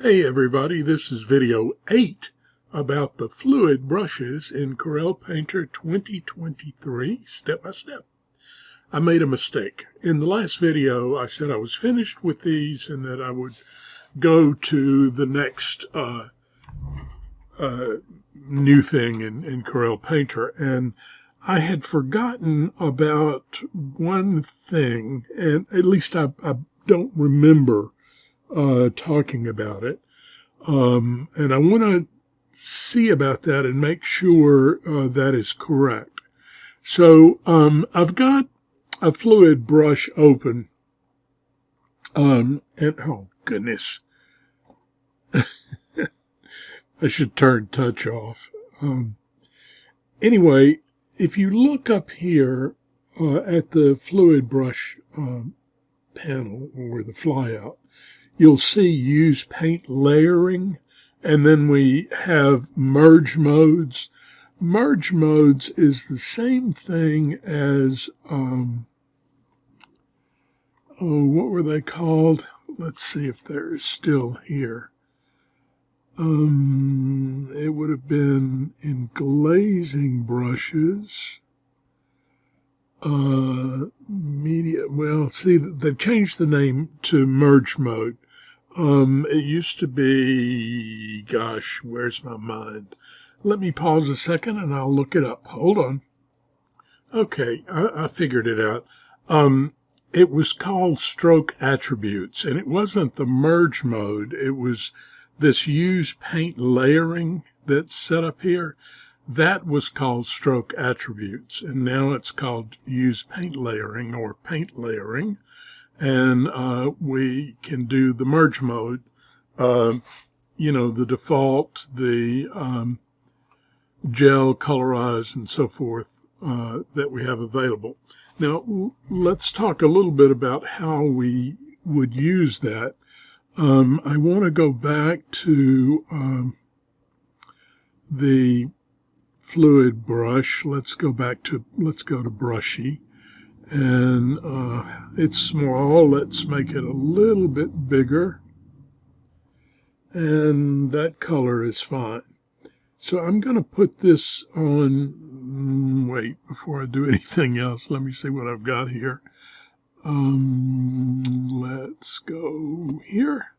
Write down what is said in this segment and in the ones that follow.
Hey everybody, this is video 8 about the fluid brushes in Corel Painter 2023 step by step. I made a mistake. In the last video I said I was finished with these and that I would go to the next new thing in Corel Painter, and I had forgotten about one thing, and at least I don't remember talking about it. And I want to see about that and make sure that is correct. So I've got a fluid brush open. And oh, goodness. I should turn touch off. Anyway, if you look up here at the fluid brush panel or the flyout, you'll see use paint layering, and then we have merge modes. Merge modes is the same thing as, what were they called? Let's see if they're still here. It would have been in glazing brushes. Media, well, see, they've changed the name to merge mode. It used to be, gosh, where's my mind? Let me pause a second and I'll look it up. Hold on. Okay, I figured it out. It was called stroke attributes, and it wasn't the merge mode. It was this use paint layering that's set up here. That was called stroke attributes, and now it's called use paint layering or paint layering. And we can do the merge mode, the default, the gel, colorize, and so forth that we have available. Now, let's talk a little bit about how we would use that. I want to go back to the fluid brush. Let's go to brushy. And it's small. Let's make it a little bit bigger. And that color is fine. So I'm going to put this on, wait, before I do anything else, let me see what I've got here. Let's go here.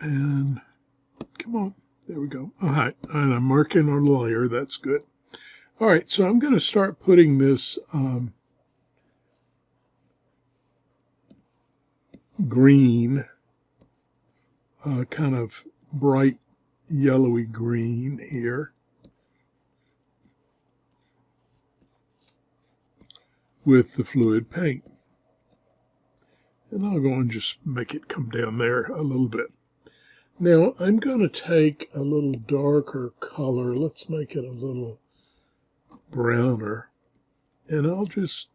And come on, there we go. All right, and I'm marking our layer, that's good. All right, so I'm going to start putting this green, kind of bright yellowy green here with the fluid paint. And I'll go and just make it come down there a little bit. Now I'm going to take a little darker color. Let's make it a little browner. And I'll just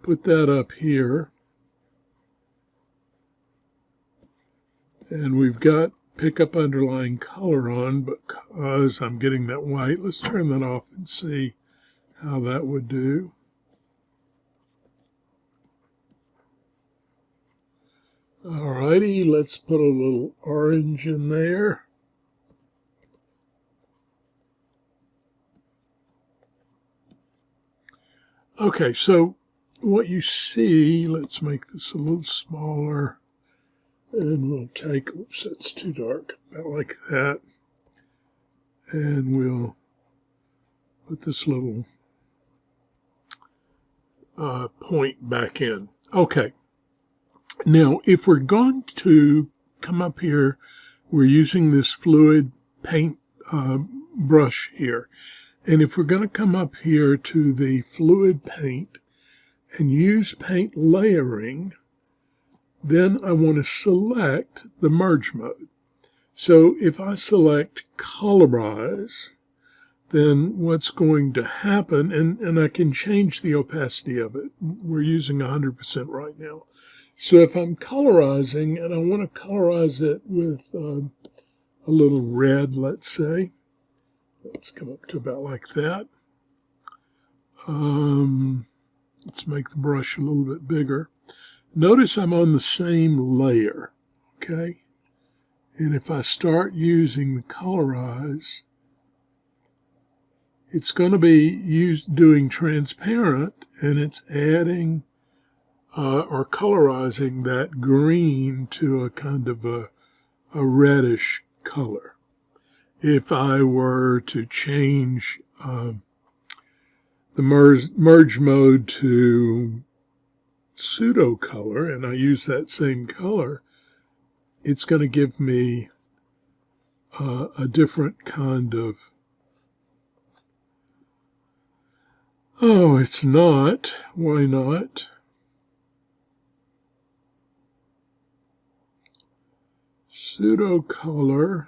put that up here. And we've got pick up underlying color on because I'm getting that white. Let's turn that off and see how that would do. Alrighty, let's put a little orange in there. Okay, so what you see, let's make this a little smaller. And we'll take, oops, that's too dark, about like that. And we'll put this little point back in. Okay. Now, if we're going to come up here, we're using this fluid paint brush here. And if we're going to come up here to the fluid paint and use paint layering, then I want to select the merge mode. So if I select Colorize, then what's going to happen, and I can change the opacity of it. We're using 100% right now. So if I'm colorizing and I want to colorize it with a little red, let's say, let's come up to about like that. Let's make the brush a little bit bigger. Notice I'm on the same layer, okay? And if I start using the Colorize, it's going to be doing transparent, and it's adding or colorizing that green to a kind of a reddish color. If I were to change the merge mode to PseudoColor, and I use that same color, it's going to give me a different kind of, oh, it's not. Why not? PseudoColor.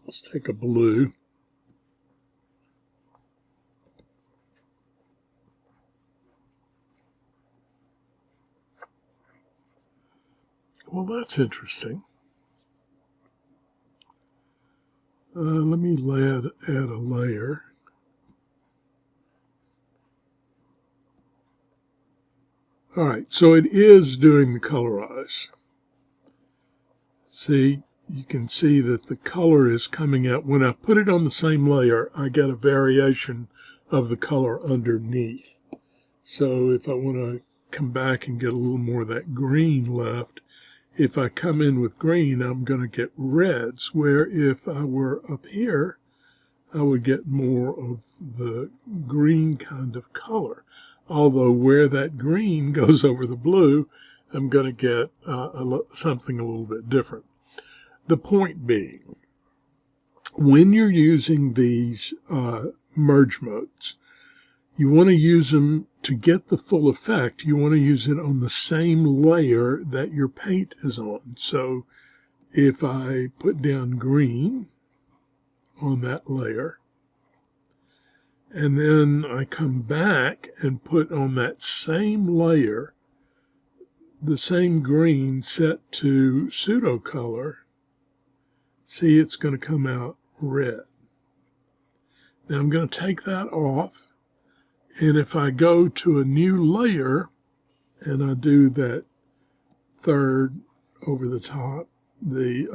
Let's take a blue. Well, that's interesting. Let me add a layer. All right, so it is doing the Colorize. See, you can see that the color is coming out. When I put it on the same layer, I get a variation of the color underneath. So if I want to come back and get a little more of that green left, if I come in with green, I'm going to get reds, where if I were up here, I would get more of the green kind of color. Although where that green goes over the blue, I'm going to get something a little bit different. The point being, when you're using these merge modes, you want to use them to get the full effect. You want to use it on the same layer that your paint is on. So if I put down green on that layer, and then I come back and put on that same layer the same green set to PseudoColor, see, it's going to come out red. Now I'm going to take that off, and if I go to a new layer and I do that third over the top, the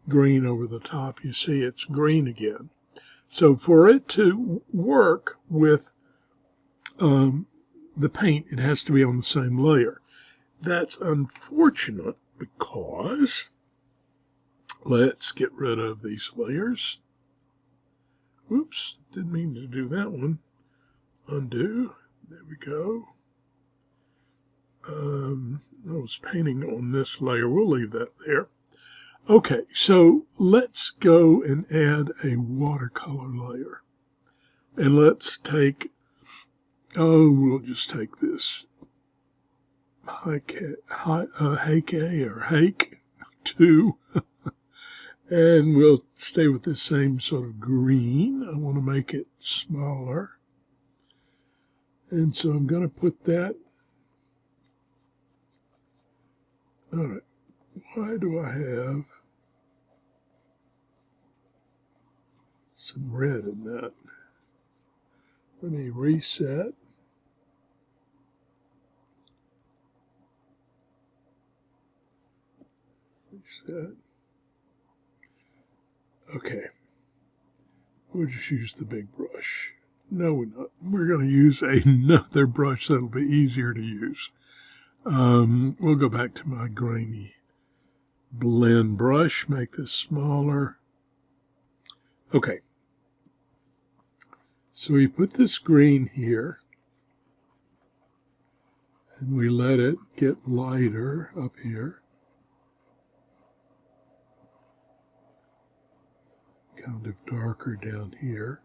green over the top, you see it's green again. So for it to work with the paint, it has to be on the same layer. That's unfortunate because, let's get rid of these layers. Whoops, didn't mean to do that one. Undo, there we go. I was painting on this layer, we'll leave that there. Okay, so let's go and add a watercolor layer. And let's take, we'll just take this Hake 2, and we'll stay with the same sort of green. I want to make it smaller. And so I'm going to put that. All right, why do I have some red in that? Let me reset. Reset. Okay. We'll just use the big brush. No, we're not. We're going to use another brush that'll be easier to use. We'll go back to my grainy blend brush, make this smaller. Okay. So we put this green here, and we let it get lighter up here. Kind of darker down here.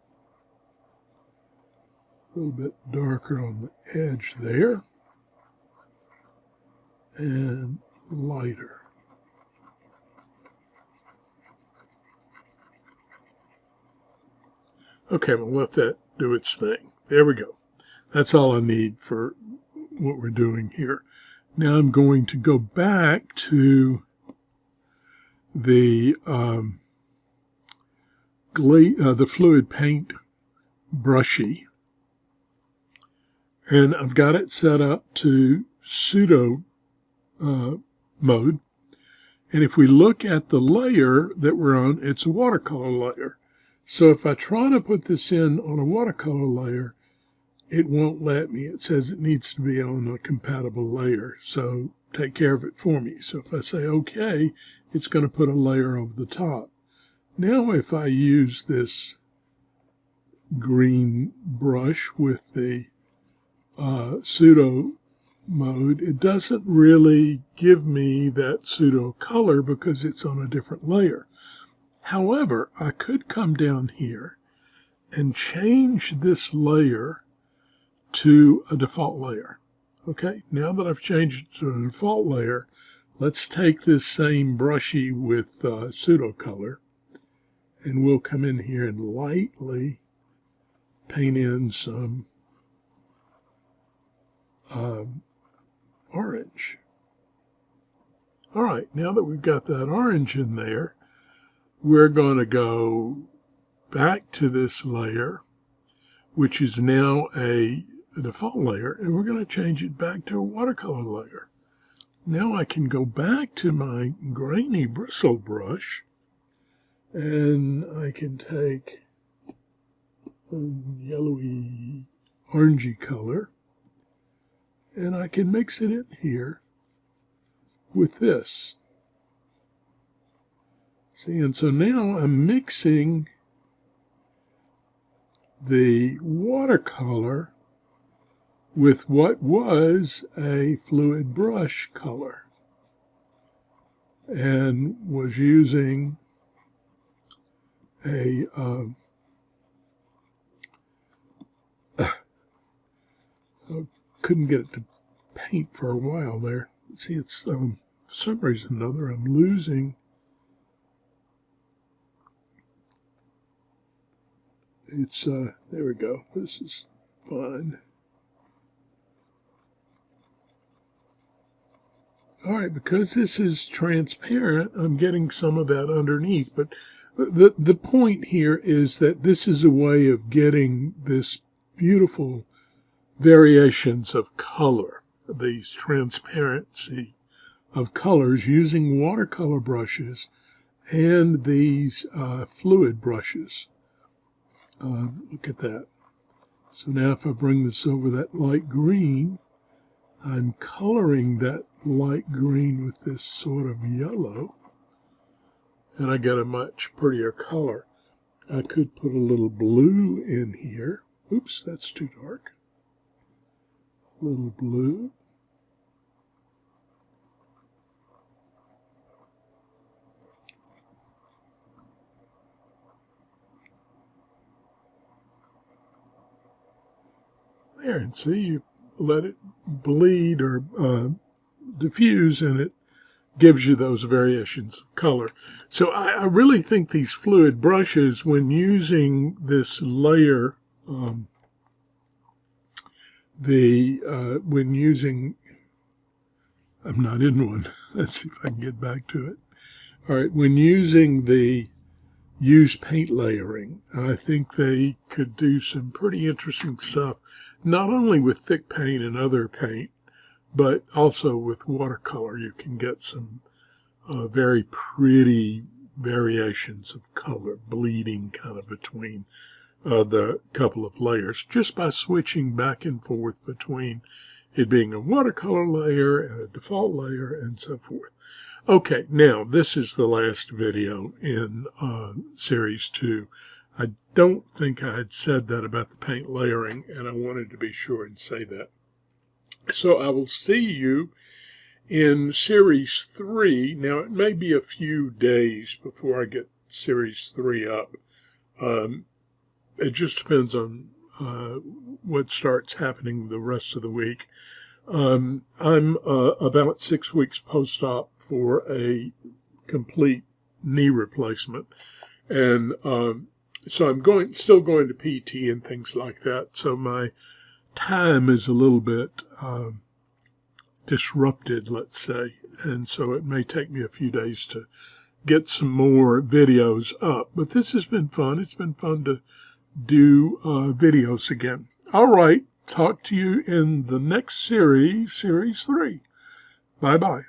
A little bit darker on the edge there. And lighter. Okay, we'll let that do its thing. There we go. That's all I need for what we're doing here. Now I'm going to go back to the fluid paint brushy, and I've got it set up to pseudo mode. And if we look at the layer that we're on, it's a watercolor layer. So if I try to put this in on a watercolor layer, it won't let me. It says it needs to be on a compatible layer. So take care of it for me. So if I say OK, it's going to put a layer over the top. Now if I use this green brush with the pseudo mode, it doesn't really give me that pseudo color because it's on a different layer. However, I could come down here and change this layer to a default layer. Okay, now that I've changed it to a default layer, let's take this same brushy with PseudoColor, and we'll come in here and lightly paint in some orange. All right, now that we've got that orange in there, we're going to go back to this layer, which is now a default layer, and we're going to change it back to a watercolor layer. Now I can go back to my grainy bristle brush, and I can take a yellowy orangey color, and I can mix it in here with this. See, and so now I'm mixing the watercolor with what was a fluid brush color, and was using a couldn't get it to paint for a while there. See, it's for some reason or another I'm losing. It's there we go. This is fine. All right, because this is transparent, I'm getting some of that underneath. But the point here is that this is a way of getting this beautiful variations of color, these transparency of colors using watercolor brushes and these fluid brushes. Look at that. So now if I bring this over that light green, I'm coloring that light green with this sort of yellow, and I get a much prettier color. I could put a little blue in here. Oops, that's too dark. A little blue. There, and see, you let it bleed or diffuse, and it gives you those variations of color. So I really think these fluid brushes, when using this layer, when using, I'm not in one. Let's see if I can get back to it. All right, when using the use paint layering, I think they could do some pretty interesting stuff, not only with thick paint and other paint, but also with watercolor. You can get some very pretty variations of color, bleeding kind of between the couple of layers, just by switching back and forth between it being a watercolor layer and a default layer and so forth. Okay, now this is the last video in Series 2. I don't think I had said that about the paint layering, and I wanted to be sure and say that. So I will see you in Series 3. Now, it may be a few days before I get Series 3 up. It just depends on what starts happening the rest of the week. I'm about 6 weeks post-op for a complete knee replacement, and so I'm still going to PT and things like that. So my time is a little bit disrupted, let's say, and so it may take me a few days to get some more videos up. But this has been fun. It's been fun to do videos again. All right. Talk to you in the next series, Series 3. Bye-bye.